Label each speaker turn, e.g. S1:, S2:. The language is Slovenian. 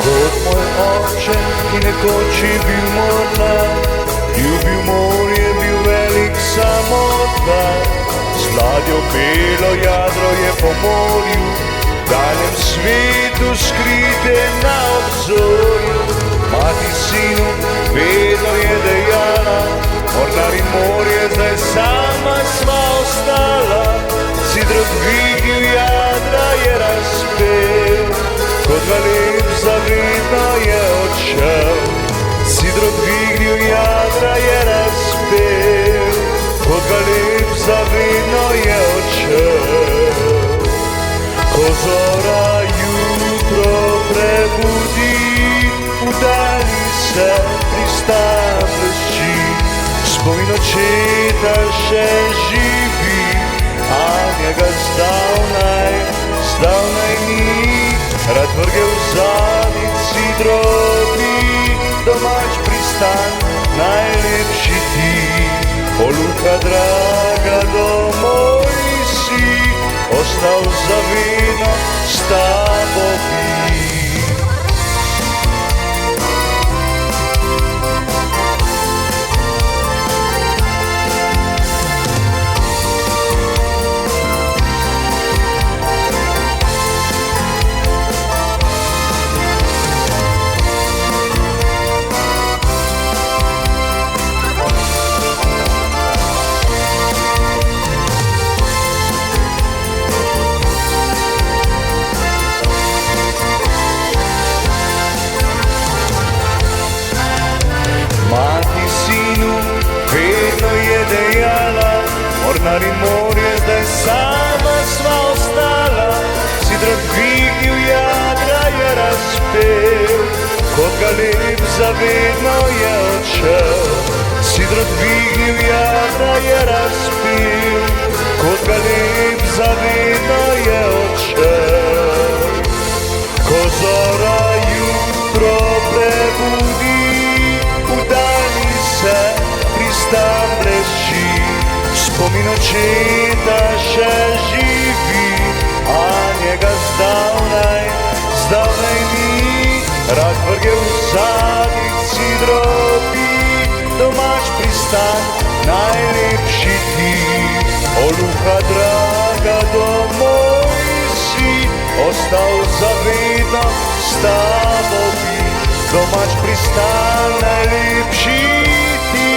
S1: Kot moj oče, ki nekoč je bil mornar, ljubil morje, bil velik samotar. Z ladjo belo jadro je po morju, daljem svetu skrite na obzorju. Mati sinu vedno je dejala, mornar in morje, zdaj sama sva ostala. Sidro dvignil jadra je razpel, kot galeb zavedno je odšel. Sidro dvignil jadra je razpel, kot galeb zavedno je odšel. Ko zora jutro prebudi, udalji se pristan blešči. Spomin očeta še živi, a njega zdavnaj ni. Rad vrgel zadnjič sidro bi, domač pristan, najlepši ti. O Luka draga, domoj si, ostal zavedno s tabo bi. Mati sinu vedno je dejala, mornar in morje, zdaj sama sva ostala. Sidro dvignil jadra je razpel, kot galeb zavedno je odšel. Sidro dvignil jadra je razpel, kot galeb zavedno je odšel. Ko zora jutro prebudi, udalji se pristan blešči. Spomin očeta še živi, a njega zdavnaj ni. Rad vrgel zadnjič sidro bi, domač pristan, najlepši ti. O Luka draga, domoj si, ostal zavedno s tabo bi. Domač pristan, najlepši ti.